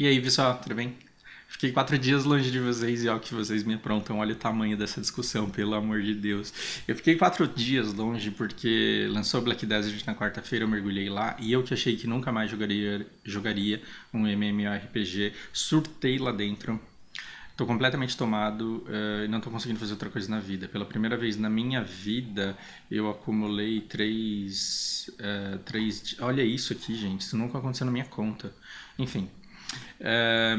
E aí, pessoal, tudo bem? Fiquei 4 dias longe de vocês e olha o que vocês me aprontam. Olha o tamanho dessa discussão, pelo amor de Deus. Eu fiquei 4 dias longe porque lançou Black Desert na quarta-feira, eu mergulhei lá e eu que achei que nunca mais jogaria um MMORPG, surtei lá dentro. Tô completamente tomado e não tô conseguindo fazer outra coisa na vida. Pela primeira vez na minha vida, eu acumulei três. Olha isso aqui, gente. Isso nunca aconteceu na minha conta. Enfim. É,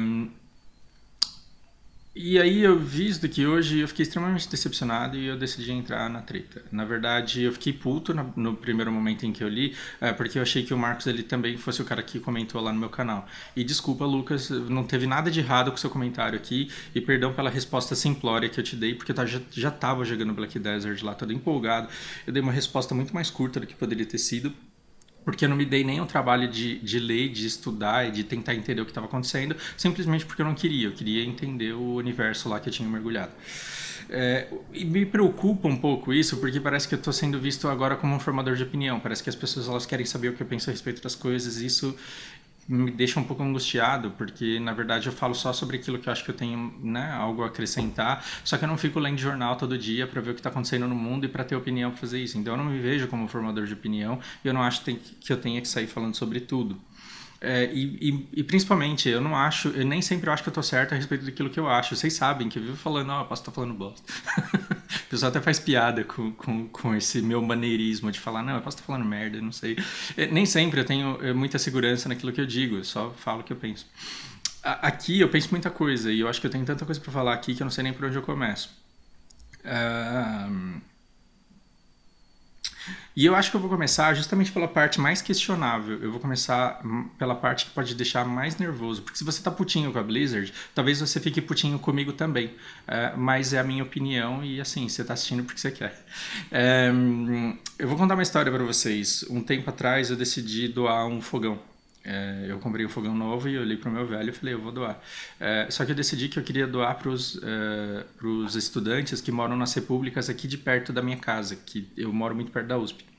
e aí eu visto que hoje eu fiquei extremamente decepcionado e eu decidi entrar na treta. Na verdade, eu fiquei puto no primeiro momento em que eu li, porque eu achei que o Marcos ele também fosse o cara que comentou lá no meu canal. E desculpa, Lucas, não teve nada de errado com o seu comentário aqui e perdão pela resposta simplória que eu te dei, porque eu já tava jogando Black Desert lá, todo empolgado. Eu dei uma resposta muito mais curta do que poderia ter sido, porque eu não me dei nem o trabalho de ler, de estudar e de tentar entender o que estava acontecendo, simplesmente porque eu queria entender o universo lá que eu tinha mergulhado. E me preocupa um pouco isso, porque parece que eu estou sendo visto agora como um formador de opinião, parece que as pessoas elas querem saber o que eu penso a respeito das coisas, e isso me deixa um pouco angustiado, porque na verdade eu falo só sobre aquilo que eu acho que eu tenho, né, algo a acrescentar, só que eu não fico lendo jornal todo dia para ver o que está acontecendo no mundo e para ter opinião para fazer isso. Então eu não me vejo como formador de opinião e eu não acho que eu tenha que sair falando sobre tudo. E principalmente, eu nem sempre acho que eu tô certo a respeito daquilo que eu acho. Vocês sabem que eu vivo falando, eu posso estar falando bosta. O pessoal até faz piada com esse meu maneirismo de falar, não, eu posso estar falando merda, não sei. Nem sempre eu tenho muita segurança naquilo que eu digo, eu só falo o que eu penso. Aqui eu penso muita coisa e eu acho que eu tenho tanta coisa para falar aqui que eu não sei nem por onde eu começo. E eu acho que eu vou começar justamente pela parte mais questionável. Eu vou começar pela parte que pode deixar mais nervoso. Porque se você tá putinho com a Blizzard, talvez você fique putinho comigo também. Mas é a minha opinião e assim, você tá assistindo porque você quer. Eu vou contar uma história para vocês. Um tempo atrás eu decidi doar um fogão. Eu comprei um fogão novo e eu olhei pro meu velho e falei, eu vou doar. Só que eu decidi que eu queria doar pros estudantes que moram nas repúblicas aqui de perto da minha casa, que eu moro muito perto da USP.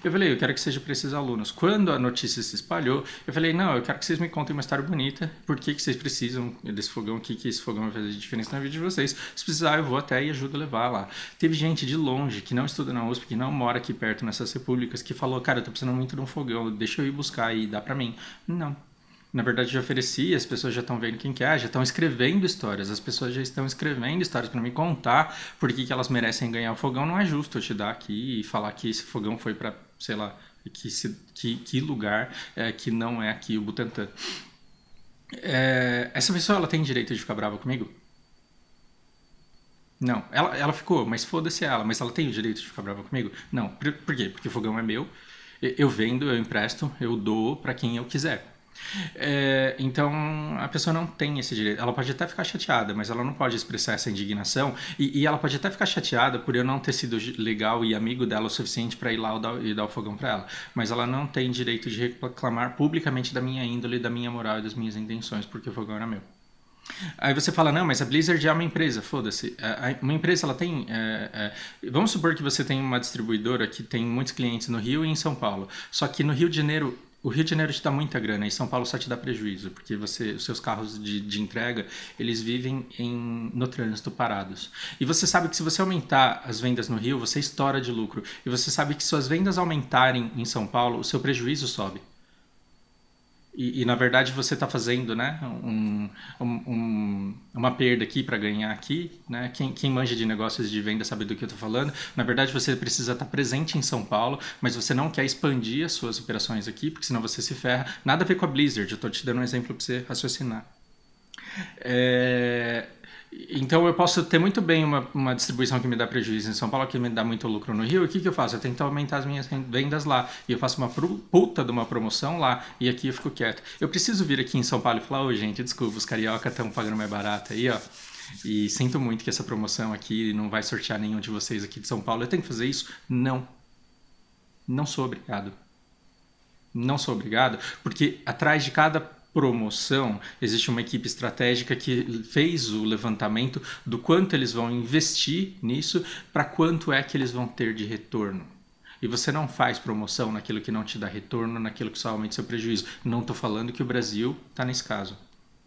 Eu falei, eu quero que seja para esses alunos. Quando a notícia se espalhou, eu falei, não, eu quero que vocês me contem uma história bonita, por que vocês precisam desse fogão, o que esse fogão vai fazer de diferença na vida de vocês. Se precisar, eu vou até e ajudo a levar lá. Teve gente de longe, que não estuda na USP, que não mora aqui perto nessas repúblicas, que falou, cara, eu tô precisando muito de um fogão, deixa eu ir buscar e dá para mim. Não. Na verdade, eu já ofereci, as pessoas já estão vendo quem que é, já estão escrevendo histórias, as pessoas já estão escrevendo histórias para me contar por que elas merecem ganhar o fogão. Não é justo eu te dar aqui e falar que esse fogão foi para, sei lá, que lugar que não é aqui o Butantã. Essa pessoa ela tem direito de ficar brava comigo? Não, ela ficou, mas foda-se ela, mas ela tem o direito de ficar brava comigo? Não, por quê? Porque o fogão é meu, eu vendo, eu empresto, eu dou para quem eu quiser. Então a pessoa não tem esse direito. Ela pode até ficar chateada, mas ela não pode expressar essa indignação. E ela pode até ficar chateada por eu não ter sido legal e amigo dela o suficiente para ir lá e dar o fogão para ela. Mas ela não tem direito de reclamar publicamente da minha índole, da minha moral e das minhas intenções, porque o fogão era meu. Aí você fala, não, mas a Blizzard é uma empresa, foda-se. Uma empresa, ela tem... vamos supor que você tem uma distribuidora que tem muitos clientes no Rio e em São Paulo. Só que no Rio de Janeiro, o Rio de Janeiro te dá muita grana e São Paulo só te dá prejuízo, porque os seus carros de entrega, eles vivem no trânsito parados. E você sabe que se você aumentar as vendas no Rio, você estoura de lucro. E você sabe que se suas vendas aumentarem em São Paulo, o seu prejuízo sobe. E na verdade você está fazendo, né, uma perda aqui para ganhar aqui, né? Quem manja de negócios de venda sabe do que eu estou falando. Na verdade você precisa estar presente em São Paulo, mas você não quer expandir as suas operações aqui, porque senão você se ferra. Nada a ver com a Blizzard, eu estou te dando um exemplo para você raciocinar. Então eu posso ter muito bem uma distribuição que me dá prejuízo em São Paulo, que me dá muito lucro no Rio, e o que eu faço? Eu tento aumentar as minhas vendas lá, e eu faço uma puta de uma promoção lá, e aqui eu fico quieto. Eu preciso vir aqui em São Paulo e falar, ô gente, desculpa, os carioca estão pagando mais barato aí, ó, e sinto muito que essa promoção aqui não vai sortear nenhum de vocês aqui de São Paulo. Eu tenho que fazer isso? Não. Não sou obrigado. Não sou obrigado, porque atrás de cada promoção existe uma equipe estratégica que fez o levantamento do quanto eles vão investir nisso para quanto é que eles vão ter de retorno. E você não faz promoção naquilo que não te dá retorno, naquilo que só aumenta seu prejuízo. Não estou falando que o Brasil está nesse caso.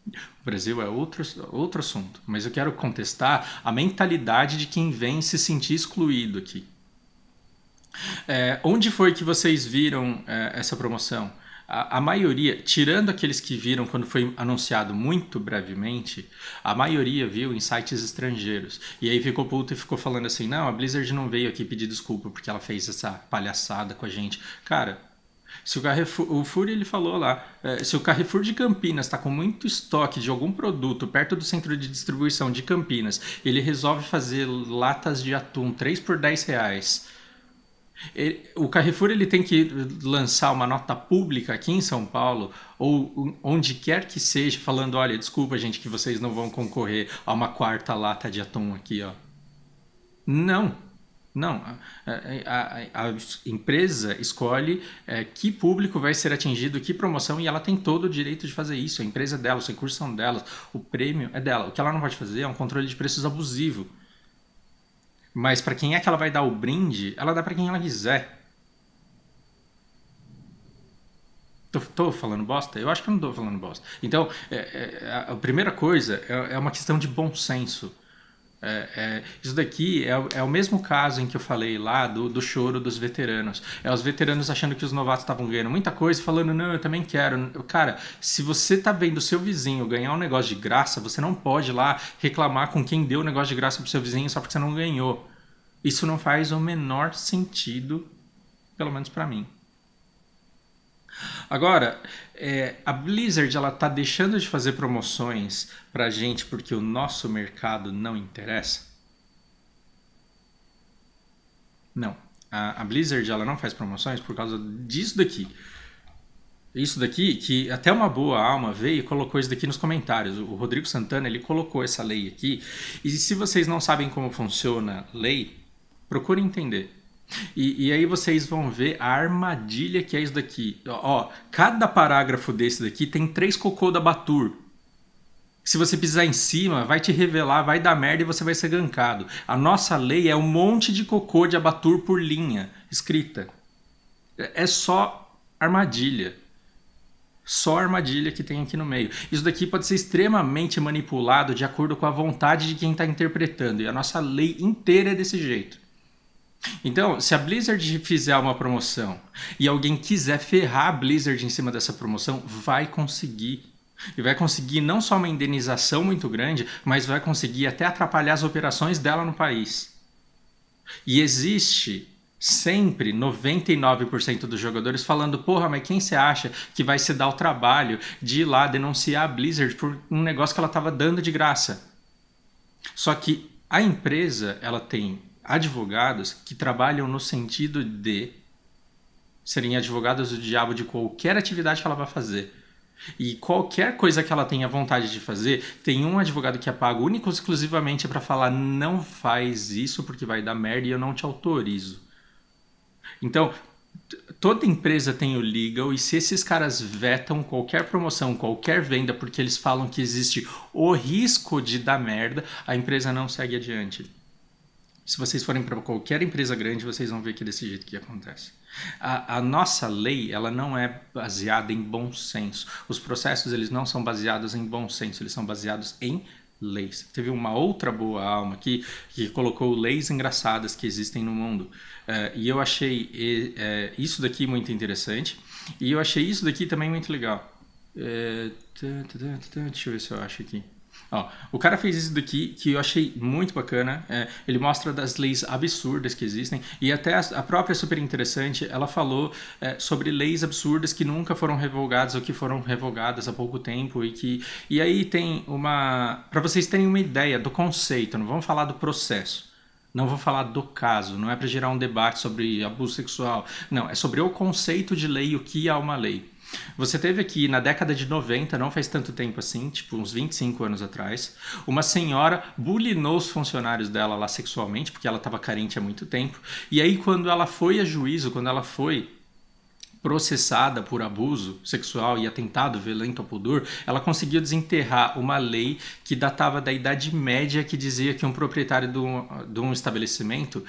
O Brasil é outro assunto, mas eu quero contestar a mentalidade de quem vem se sentir excluído aqui. Onde foi que vocês viram essa promoção? A maioria, tirando aqueles que viram quando foi anunciado muito brevemente, a maioria viu em sites estrangeiros. E aí ficou puto e ficou falando assim, não, a Blizzard não veio aqui pedir desculpa porque ela fez essa palhaçada com a gente. Cara, se o Carrefour, o Fury ele falou lá, se o Carrefour de Campinas está com muito estoque de algum produto perto do centro de distribuição de Campinas, ele resolve fazer latas de atum 3 por R$ 10. O Carrefour ele tem que lançar uma nota pública aqui em São Paulo ou onde quer que seja, falando, olha, desculpa gente que vocês não vão concorrer a uma quarta lata de atum aqui, ó. Não, não. A empresa escolhe que público vai ser atingido, que promoção, e ela tem todo o direito de fazer isso. A empresa é dela, os recursos são delas, o prêmio é dela. O que ela não pode fazer é um controle de preços abusivo. Mas para quem é que ela vai dar o brinde, ela dá para quem ela quiser. Tô falando bosta? Eu acho que eu não tô falando bosta. Então, a primeira coisa é uma questão de bom senso. Isso daqui é o mesmo caso em que eu falei lá do choro dos veteranos. Os veteranos achando que os novatos estavam ganhando muita coisa e falando, não, eu também quero. Cara, se você tá vendo o seu vizinho ganhar um negócio de graça, você não pode ir lá reclamar com quem deu o negócio de graça pro seu vizinho só porque você não ganhou. Isso não faz o menor sentido, pelo menos para mim. Agora, a Blizzard ela tá deixando de fazer promoções pra gente porque o nosso mercado não interessa? Não. A Blizzard ela não faz promoções por causa disso daqui. Isso daqui, que até uma boa alma veio e colocou isso daqui nos comentários. O Rodrigo Santana ele colocou essa lei aqui. E se vocês não sabem como funciona lei, procurem entender. E aí vocês vão ver a armadilha que é isso daqui. Ó, cada parágrafo desse daqui tem 3 cocô da Batur. Se você pisar em cima, vai te revelar, vai dar merda e você vai ser gankado. A nossa lei é um monte de cocô de Abatur por linha escrita. É só armadilha. Só armadilha que tem aqui no meio. Isso daqui pode ser extremamente manipulado de acordo com a vontade de quem está interpretando. E a nossa lei inteira é desse jeito. Então, se a Blizzard fizer uma promoção e alguém quiser ferrar a Blizzard em cima dessa promoção, vai conseguir. E vai conseguir não só uma indenização muito grande, mas vai conseguir até atrapalhar as operações dela no país. E existe sempre 99% dos jogadores falando, porra, mas quem você acha que vai se dar o trabalho de ir lá denunciar a Blizzard por um negócio que ela estava dando de graça? Só que a empresa, ela tem advogados que trabalham no sentido de serem advogados do diabo de qualquer atividade que ela vai fazer. E qualquer coisa que ela tenha vontade de fazer, tem um advogado que é pago único e exclusivamente para falar não faz isso porque vai dar merda e eu não te autorizo. Então, toda empresa tem o legal e se esses caras vetam qualquer promoção, qualquer venda porque eles falam que existe o risco de dar merda, a empresa não segue adiante. Se vocês forem para qualquer empresa grande, vocês vão ver que é desse jeito que acontece. A nossa lei, ela não é baseada em bom senso. Os processos, eles não são baseados em bom senso, eles são baseados em leis. Teve uma outra boa alma que colocou leis engraçadas que existem no mundo. E eu achei isso daqui muito interessante. E eu achei isso daqui também muito legal. Deixa eu ver se eu acho aqui. Ó, o cara fez isso daqui que eu achei muito bacana. Ele mostra das leis absurdas que existem. E até a própria super interessante, ela falou sobre leis absurdas que nunca foram revogadas ou que foram revogadas há pouco tempo. E aí tem uma... Para vocês terem uma ideia do conceito, não vamos falar do processo. Não vou falar do caso, não é para gerar um debate sobre abuso sexual. Não, é sobre o conceito de lei e o que é uma lei. Você teve aqui na década de 90, não faz tanto tempo assim, tipo uns 25 anos atrás, uma senhora bulinou os funcionários dela lá sexualmente, porque ela estava carente há muito tempo. E aí quando ela foi a juízo, quando ela foi processada por abuso sexual e atentado violento ao pudor, ela conseguiu desenterrar uma lei que datava da Idade Média, que dizia que um proprietário de um estabelecimento...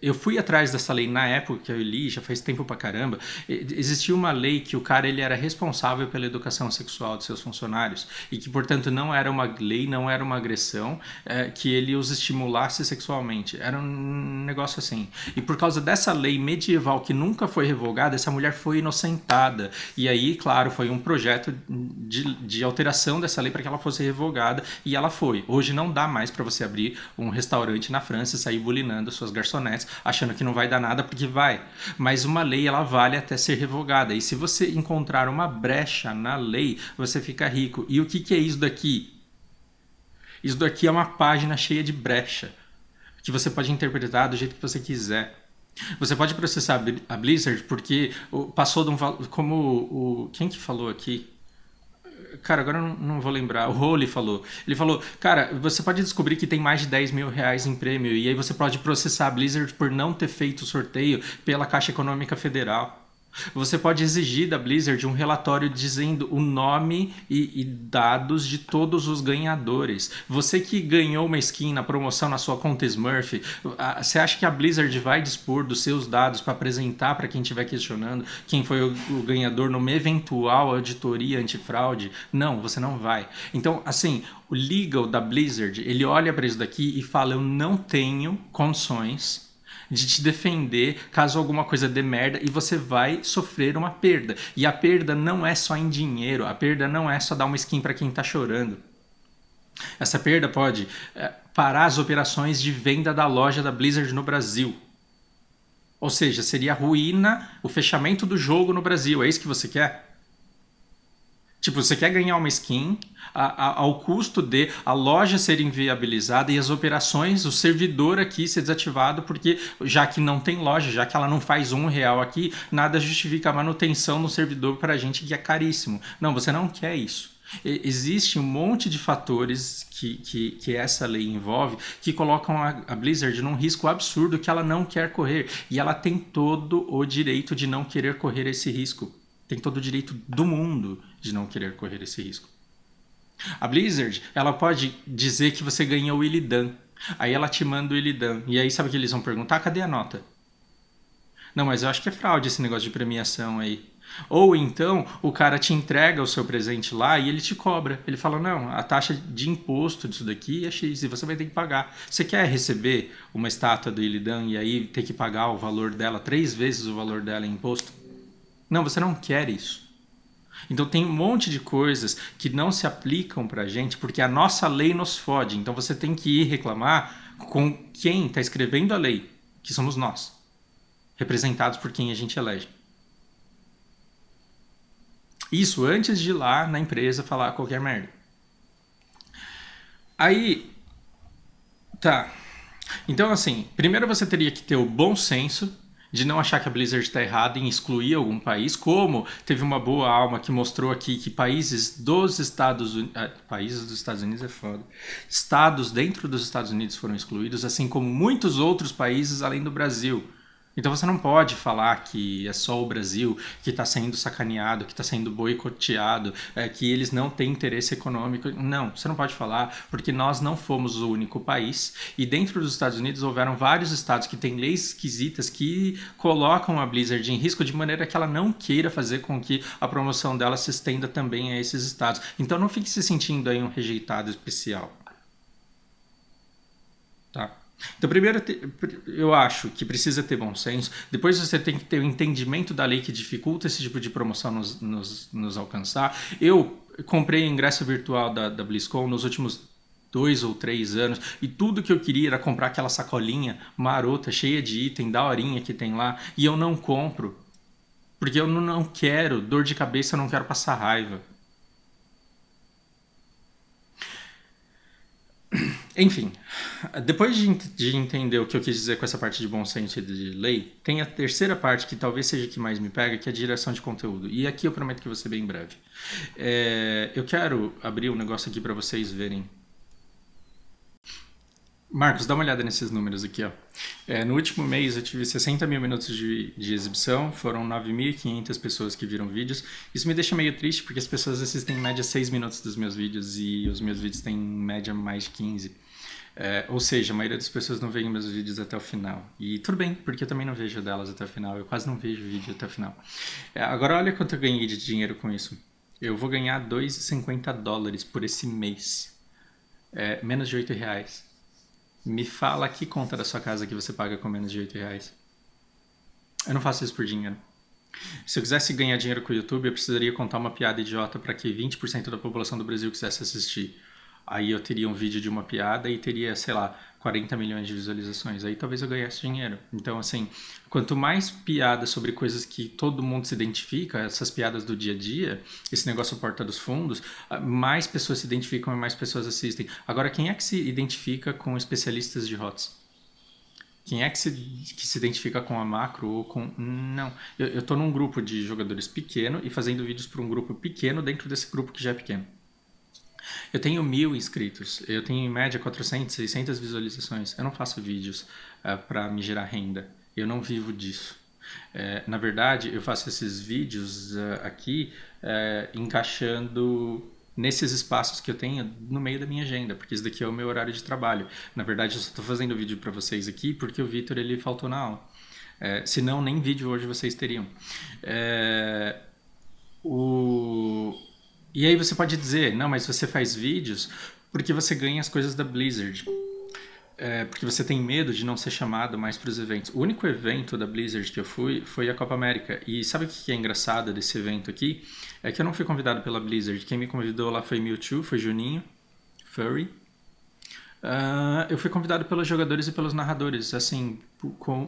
Eu fui atrás dessa lei na época que eu li, já faz tempo pra caramba. Existia uma lei que o cara ele era responsável pela educação sexual de seus funcionários e que, portanto, não era uma lei, não era uma agressão, que ele os estimulasse sexualmente. Era um negócio assim. E por causa dessa lei medieval que nunca foi revogada, essa mulher foi inocentada. E aí, claro, foi um projeto de alteração dessa lei para que ela fosse revogada, e ela foi. Hoje não dá mais para você abrir um restaurante na França e sair bulinando suas garçonetes, achando que não vai dar nada, porque vai. Mas uma lei, ela vale até ser revogada. E se você encontrar uma brecha na lei, você fica rico. E o que é isso daqui? Isso daqui é uma página cheia de brecha, que você pode interpretar do jeito que você quiser. Você pode processar a Blizzard porque passou de um valor... Como quem que falou aqui? Cara, agora eu não vou lembrar. O Role falou. Ele falou, cara, você pode descobrir que tem mais de 10 mil reais em prêmio e aí você pode processar a Blizzard por não ter feito o sorteio pela Caixa Econômica Federal. Você pode exigir da Blizzard um relatório dizendo o nome e dados de todos os ganhadores. Você que ganhou uma skin na promoção na sua conta Smurf, você acha que a Blizzard vai dispor dos seus dados para apresentar para quem estiver questionando quem foi o ganhador numa eventual auditoria antifraude? Não, você não vai. Então, assim, o legal da Blizzard, ele olha para isso daqui e fala, eu não tenho condições de te defender caso alguma coisa dê merda, e você vai sofrer uma perda. E a perda não é só em dinheiro, a perda não é só dar uma skin para quem tá chorando. Essa perda pode parar as operações de venda da loja da Blizzard no Brasil. Ou seja, seria a ruína, o fechamento do jogo no Brasil. É isso que você quer? Tipo, você quer ganhar uma skin ao custo de a loja ser inviabilizada e as operações, o servidor aqui ser desativado, porque já que não tem loja, já que ela não faz R$1 aqui, nada justifica a manutenção no servidor para a gente que é caríssimo. Não, você não quer isso. Existe um monte de fatores que essa lei envolve que colocam a Blizzard num risco absurdo que ela não quer correr. E ela tem todo o direito de não querer correr esse risco. Tem todo o direito do mundo de não querer correr esse risco. A Blizzard, ela pode dizer que você ganhou o Illidan. Aí ela te manda o Illidan. E aí sabe o que eles vão perguntar? Cadê a nota? Não, mas eu acho que é fraude esse negócio de premiação aí. Ou então o cara te entrega o seu presente lá e ele te cobra. Ele fala, não, a taxa de imposto disso daqui é X e você vai ter que pagar. Você quer receber uma estátua do Illidan e aí ter que pagar o valor dela, 3 vezes o valor dela em imposto? Não, você não quer isso. Então tem um monte de coisas que não se aplicam pra gente porque a nossa lei nos fode. Então você tem que ir reclamar com quem está escrevendo a lei, que somos nós, representados por quem a gente elege. Isso antes de ir lá na empresa falar qualquer merda. Aí, tá. Então assim, primeiro você teria que ter o bom senso de não achar que a Blizzard está errada em excluir algum país, como teve uma boa alma que mostrou aqui que países dos Estados Unidos... países dos Estados Unidos é foda. Estados dentro dos Estados Unidos foram excluídos, assim como muitos outros países além do Brasil. Então você não pode falar que é só o Brasil que está sendo sacaneado, que está sendo boicoteado, que eles não têm interesse econômico. Não, você não pode falar, porque nós não fomos o único país. E dentro dos Estados Unidos houveram vários estados que têm leis esquisitas que colocam a Blizzard em risco de maneira que ela não queira fazer com que a promoção dela se estenda também a esses estados. Então não fique se sentindo aí um rejeitado especial. Tá? Então, primeiro, eu acho que precisa ter bom senso. Depois você tem que ter o entendimento da lei que dificulta esse tipo de promoção nos alcançar. Eu comprei ingresso virtual da BlizzCon nos últimos 2 ou 3 anos e tudo que eu queria era comprar aquela sacolinha marota, cheia de item, daorinha que tem lá, e eu não compro. Porque eu não quero dor de cabeça, eu não quero passar raiva. Enfim, depois de entender o que eu quis dizer com essa parte de bom senso e de lei, tem a terceira parte que talvez seja a que mais me pega, que é a direção de conteúdo. E aqui eu prometo que vou ser bem breve. Eu quero abrir um negócio aqui para vocês verem. Marcos, dá uma olhada nesses números aqui, ó. No último mês eu tive 60 mil minutos de exibição, foram 9.500 pessoas que viram vídeos. Isso me deixa meio triste porque as pessoas assistem em média 6 minutos dos meus vídeos e os meus vídeos têm em média mais de 15. Ou seja, a maioria das pessoas não vê meus vídeos até o final. E tudo bem, porque eu também não vejo delas até o final, eu quase não vejo vídeo até o final. Agora olha quanto eu ganhei de dinheiro com isso. Eu vou ganhar $2,50 por esse mês. Menos de R$ 8. Me fala que conta da sua casa que você paga com menos de R$ 8. Eu não faço isso por dinheiro. Se eu quisesse ganhar dinheiro com o YouTube, eu precisaria contar uma piada idiota para que 20% da população do Brasil quisesse assistir. Aí eu teria um vídeo de uma piada e teria, sei lá, 40 milhões de visualizações. Aí talvez eu ganhasse dinheiro. Então, assim, quanto mais piadas sobre coisas que todo mundo se identifica, essas piadas do dia a dia, esse negócio Porta dos Fundos, mais pessoas se identificam e mais pessoas assistem. Agora, quem é que se identifica com especialistas de HOTS? Quem é que se identifica com a macro ou com... Não. Eu tô num grupo de jogadores pequeno e fazendo vídeos para um grupo pequeno dentro desse grupo que já é pequeno. Eu tenho 1.000 inscritos, eu tenho em média 400, 600 visualizações. Eu não faço vídeos para me gerar renda, eu não vivo disso. Na verdade, eu faço esses vídeos aqui encaixando nesses espaços que eu tenho no meio da minha agenda, porque esse daqui é o meu horário de trabalho. Na verdade, eu só estou fazendo vídeo para vocês aqui porque o Vitor ele faltou na aula. Senão, nem vídeo hoje vocês teriam. E aí você pode dizer, não, mas você faz vídeos porque você ganha as coisas da Blizzard. Porque você tem medo de não ser chamado mais para os eventos. O único evento da Blizzard que eu fui foi a Copa América. E sabe o que é engraçado desse evento aqui? É que eu não fui convidado pela Blizzard. Quem me convidou lá foi Mewtwo, foi Juninho, Furry. Eu fui convidado pelos jogadores e pelos narradores, assim,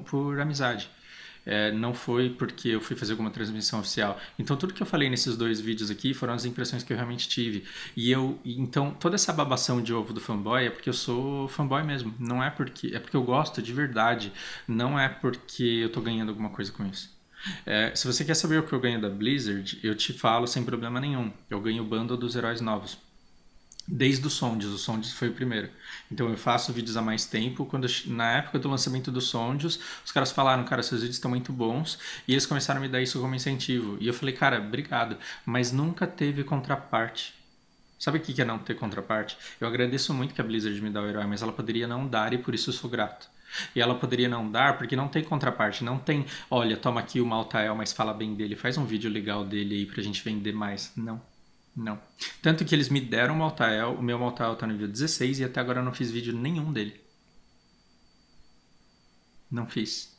por amizade. Não foi porque eu fui fazer alguma transmissão oficial. Então tudo que eu falei nesses 2 vídeos aqui foram as impressões que eu realmente tive. Então toda essa babação de ovo do fanboy é porque eu sou fanboy mesmo. Não é porque eu gosto de verdade. Não é porque eu tô ganhando alguma coisa com isso. Se você quer saber o que eu ganho da Blizzard, eu te falo sem problema nenhum. Eu ganho o bundle dos heróis novos. Desde o Sondios foi o primeiro. Então eu faço vídeos há mais tempo. Na época do lançamento do Sondios, os caras falaram, cara, seus vídeos estão muito bons. E eles começaram a me dar isso como incentivo. E eu falei, cara, obrigado. Mas nunca teve contraparte. Sabe o que é não ter contraparte? Eu agradeço muito que a Blizzard me dá o herói, mas ela poderia não dar e por isso eu sou grato. E ela poderia não dar porque não tem contraparte, não tem, olha, toma aqui o Maltael, mas fala bem dele, faz um vídeo legal dele aí pra gente vender mais. Não. Não. Tanto que eles me deram o Maltael, o meu Maltael tá no nível 16 e até agora eu não fiz vídeo nenhum dele. Não fiz.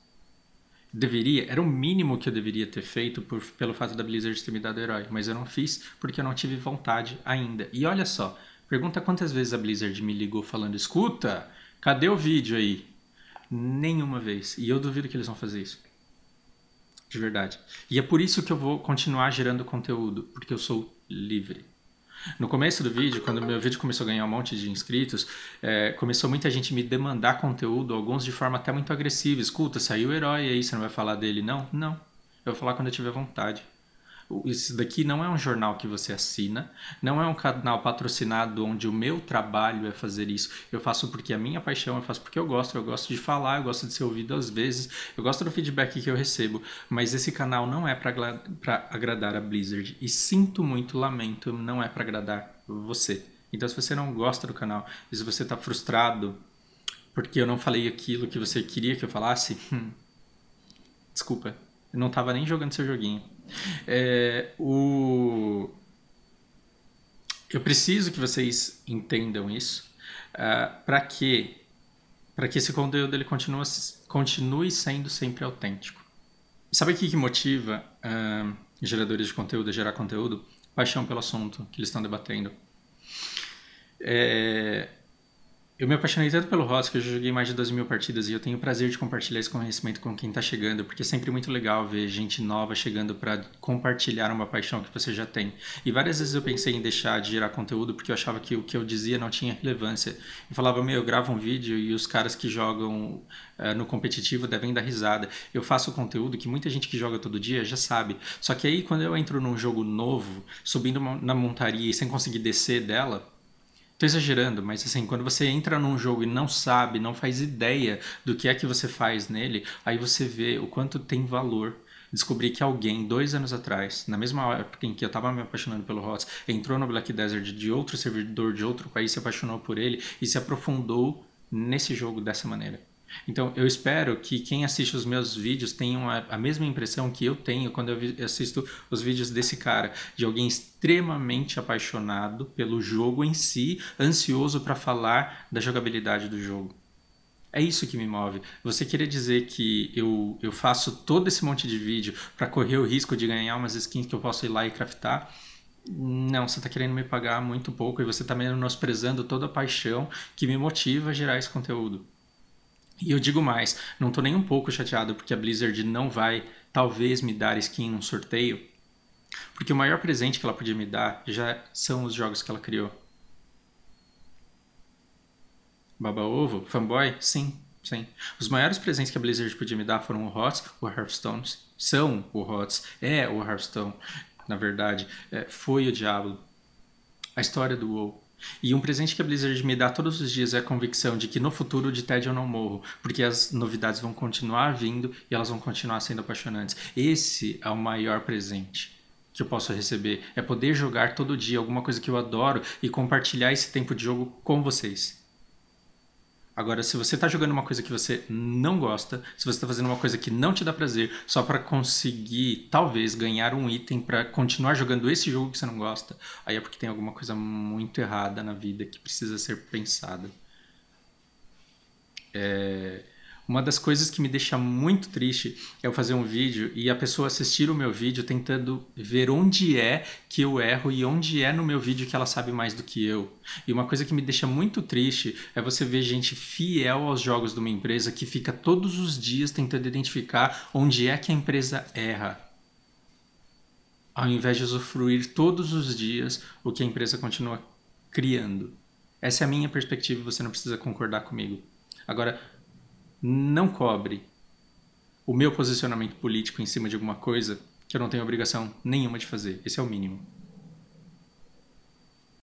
Deveria, era o mínimo que eu deveria ter feito pelo fato da Blizzard ter me dado herói, mas eu não fiz porque eu não tive vontade ainda. E olha só, pergunta quantas vezes a Blizzard me ligou falando, escuta, cadê o vídeo aí? Nenhuma vez. E eu duvido que eles vão fazer isso. De verdade. E é por isso que eu vou continuar gerando conteúdo, porque eu sou livre. No começo do vídeo, quando meu vídeo começou a ganhar um monte de inscritos, começou muita gente me demandar conteúdo, alguns de forma até muito agressiva. Escuta, saiu o herói aí, você não vai falar dele? Não, não. Eu vou falar quando eu tiver vontade. Isso daqui não é um jornal que você assina, não é um canal patrocinado onde o meu trabalho é fazer isso. Eu faço porque é a minha paixão, eu faço porque eu gosto de falar, eu gosto de ser ouvido às vezes, eu gosto do feedback que eu recebo, mas esse canal não é para agradar a Blizzard. E sinto muito, lamento, não é para agradar você. Então se você não gosta do canal, e se você está frustrado porque eu não falei aquilo que você queria que eu falasse, desculpa, eu não estava nem jogando seu joguinho. Eu preciso que vocês entendam isso para que esse conteúdo ele continue sendo sempre autêntico. Sabe o que motiva geradores de conteúdo a gerar conteúdo? Paixão pelo assunto que eles estão debatendo. Eu me apaixonei tanto pelo HOTS que eu já joguei mais de 12.000 partidas e eu tenho o prazer de compartilhar esse conhecimento com quem está chegando, porque é sempre muito legal ver gente nova chegando para compartilhar uma paixão que você já tem. E várias vezes eu pensei em deixar de gerar conteúdo porque eu achava que o que eu dizia não tinha relevância. Eu falava, eu gravo um vídeo e os caras que jogam no competitivo devem dar risada. Eu faço conteúdo que muita gente que joga todo dia já sabe. Só que aí quando eu entro num jogo novo, subindo na montaria e sem conseguir descer dela, Tô exagerando, mas assim, quando você entra num jogo e não sabe, não faz ideia do que é que você faz nele, aí você vê o quanto tem valor. Descobri que alguém, 2 anos atrás, na mesma época em que eu tava me apaixonando pelo HOTS, entrou no Black Desert de outro servidor, de outro país, se apaixonou por ele e se aprofundou nesse jogo dessa maneira. Então, eu espero que quem assiste os meus vídeos tenha a mesma impressão que eu tenho quando eu assisto os vídeos desse cara, de alguém extremamente apaixonado pelo jogo em si, ansioso para falar da jogabilidade do jogo. É isso que me move. Você querer dizer que eu faço todo esse monte de vídeo para correr o risco de ganhar umas skins que eu posso ir lá e craftar? Não, você está querendo me pagar muito pouco e você está menosprezando toda a paixão que me motiva a gerar esse conteúdo. E eu digo mais, não tô nem um pouco chateado porque a Blizzard não vai, talvez, me dar skin num sorteio, porque o maior presente que ela podia me dar já são os jogos que ela criou. Baba Ovo? Fanboy? Sim, sim. Os maiores presentes que a Blizzard podia me dar foram o HOTS, o Hearthstone. São o HOTS, é o Hearthstone, na verdade. Foi o Diablo. A história do WoW. E um presente que a Blizzard me dá todos os dias é a convicção de que no futuro de tédio eu não morro, porque as novidades vão continuar vindo e elas vão continuar sendo apaixonantes. Esse é o maior presente que eu posso receber, é poder jogar todo dia alguma coisa que eu adoro e compartilhar esse tempo de jogo com vocês. Agora, se você está jogando uma coisa que você não gosta, se você está fazendo uma coisa que não te dá prazer, só para conseguir, talvez, ganhar um item para continuar jogando esse jogo que você não gosta, aí é porque tem alguma coisa muito errada na vida que precisa ser pensada. Uma das coisas que me deixa muito triste é eu fazer um vídeo e a pessoa assistir o meu vídeo tentando ver onde é que eu erro e onde é no meu vídeo que ela sabe mais do que eu. E uma coisa que me deixa muito triste é você ver gente fiel aos jogos de uma empresa que fica todos os dias tentando identificar onde é que a empresa erra, ao invés de usufruir todos os dias o que a empresa continua criando. Essa é a minha perspectiva e você não precisa concordar comigo. Agora, não cobre o meu posicionamento político em cima de alguma coisa que eu não tenho obrigação nenhuma de fazer. Esse é o mínimo.